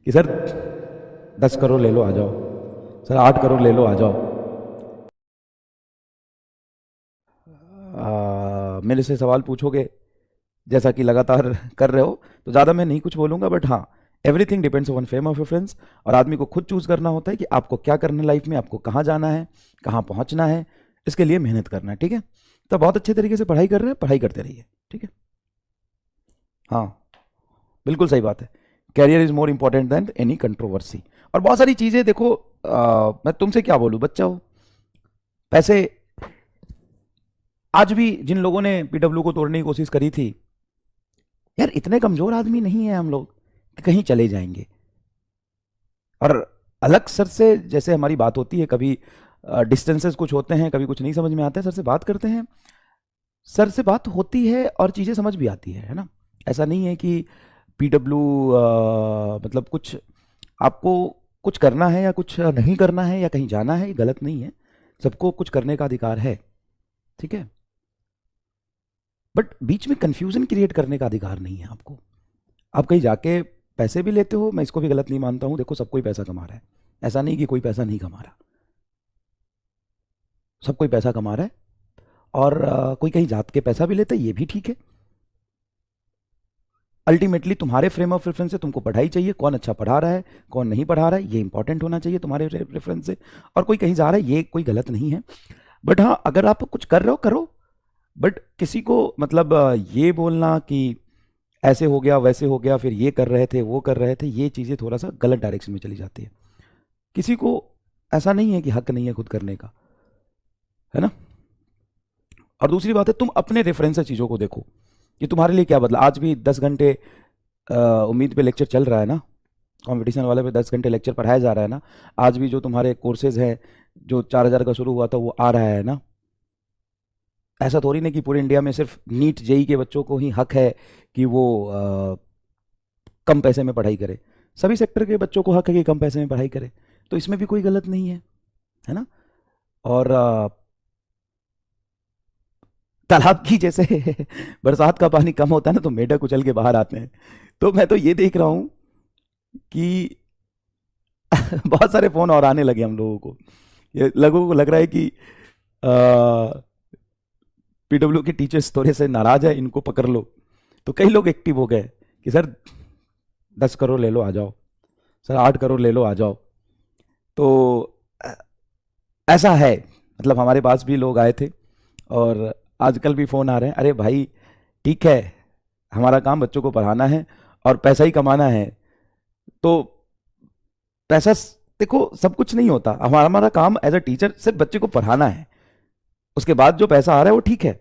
कि सर 10 करोड़ ले लो आ जाओ, सर 8 करोड़ ले लो आ जाओ। मेरे से सवाल पूछोगे जैसा कि लगातार कर रहे हो, तो ज़्यादा मैं नहीं कुछ बोलूँगा, बट हाँ, everything depends on fame of reference. और आदमी को खुद चूज करना होता है कि आपको क्या करना है लाइफ में, आपको कहाँ जाना है, कहाँ पहुँचना है, इसके लिए मेहनत करना है। ठीक है, तो बहुत अच्छे तरीके से पढ़ाई कर रहे हैं, पढ़ाई करते रहिए। ठीक है, हाँ, बिल्कुल सही बात है। Career is more important than any controversy. और बहुत सारी चीज़ें देखो, मैं तुमसे क्या बोलूँ, बच्चा हो, पैसे, आज भी जिन लोगों ने पीडब्ल्यू को तोड़ने की कोशिश करी थी, यार इतने कमजोर आदमी नहीं है हम लोग कि कहीं चले जाएंगे। और अलग सर से जैसे हमारी बात होती है, कभी डिस्टेंसेस कुछ होते हैं, कभी कुछ नहीं समझ में आता है, सर से बात करते हैं, सर से बात होती है और चीज़ें समझ भी आती है ना। ऐसा नहीं है कि पीडब्ल्यू मतलब कुछ आपको कुछ करना है या कुछ नहीं करना है या कहीं जाना है, ये गलत नहीं है। सबको कुछ करने का अधिकार है, ठीक है, बट बीच में कंफ्यूजन क्रिएट करने का अधिकार नहीं है आपको। आप कहीं जाके पैसे भी लेते हो, मैं इसको भी गलत नहीं मानता हूँ, देखो सब कोई पैसा कमा रहा है, ऐसा नहीं कि कोई पैसा नहीं कमा रहा, सब कोई पैसा कमा रहा है। और कोई कहीं जात के पैसा भी लेता है, ये भी ठीक है। अल्टीमेटली तुम्हारे फ्रेम ऑफ रेफरेंस से तुमको पढ़ाई चाहिए, कौन अच्छा पढ़ा रहा है, कौन नहीं पढ़ा रहा है, ये इंपॉर्टेंट होना चाहिए तुम्हारे रेफरेंस से। और कोई कहीं जा रहा है, ये कोई गलत नहीं है। बट हाँ, अगर आप कुछ कर रहे हो करो, बट किसी को मतलब ये बोलना कि ऐसे हो गया वैसे हो गया, फिर ये कर रहे थे वो कर रहे थे, ये चीज़ें थोड़ा सा गलत डायरेक्शन में चली जाती है। किसी को ऐसा नहीं है कि हक नहीं है खुद करने का, है ना। और दूसरी बात है, तुम अपने रेफरेंस से चीज़ों को देखो कि तुम्हारे लिए क्या बदला। आज भी 10 घंटे उम्मीद पे लेक्चर चल रहा है ना, कंपटीशन वाले पे 10 घंटे लेक्चर पढ़ाया जा रहा है ना। आज भी जो तुम्हारे कोर्सेज हैं, जो 4,000 का शुरू हुआ था, वो आ रहा है ना। ऐसा थोड़ी नहीं कि पूरे इंडिया में सिर्फ नीट जेई के बच्चों को ही हक है कि वो कम पैसे में पढ़ाई करे। सभी सेक्टर के बच्चों को हक है कि कम पैसे में पढ़ाई करे, तो इसमें भी कोई गलत नहीं है ना। और तालाब की जैसे बरसात का पानी कम होता है ना, तो मेढक उछल के बाहर आते हैं। तो मैं तो ये देख रहा हूँ कि बहुत सारे फोन और आने लगे हम लोगों को, ये लोगों को लग रहा है कि पीडब्ल्यू के टीचर्स थोड़े से नाराज है, इनको पकड़ लो। तो कई लोग एक्टिव हो गए कि सर 10 करोड़ ले लो आ जाओ, सर 8 करोड़ ले लो आ जाओ। तो ऐसा है, मतलब हमारे पास भी लोग आए थे, और आजकल भी फ़ोन आ रहे हैं, अरे भाई ठीक है, हमारा काम बच्चों को पढ़ाना है और पैसा ही कमाना है। तो पैसा देखो सब कुछ नहीं होता, हमारा हमारा काम एज अ टीचर सिर्फ बच्चे को पढ़ाना है। उसके बाद जो पैसा आ रहा है वो ठीक है,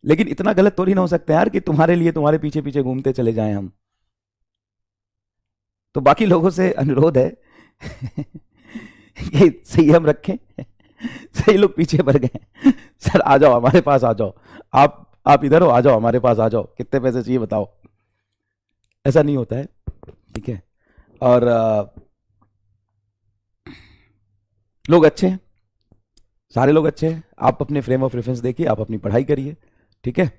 लेकिन इतना गलत तो नहीं ना हो सकता यार कि तुम्हारे लिए तुम्हारे पीछे पीछे घूमते चले जाएं हम। तो बाकी लोगों से अनुरोध है कि संयम रखें। सही लोग पीछे पड़ गए, सर आ जाओ हमारे पास आ जाओ, आप इधर हो, आ जाओ हमारे पास आ जाओ, कितने पैसे चाहिए बताओ। ऐसा नहीं होता है, ठीक है। और लोग अच्छे हैं, सारे लोग अच्छे हैं। आप अपने फ्रेम ऑफ रेफरेंस देखिए, आप अपनी पढ़ाई करिए, ठीक है।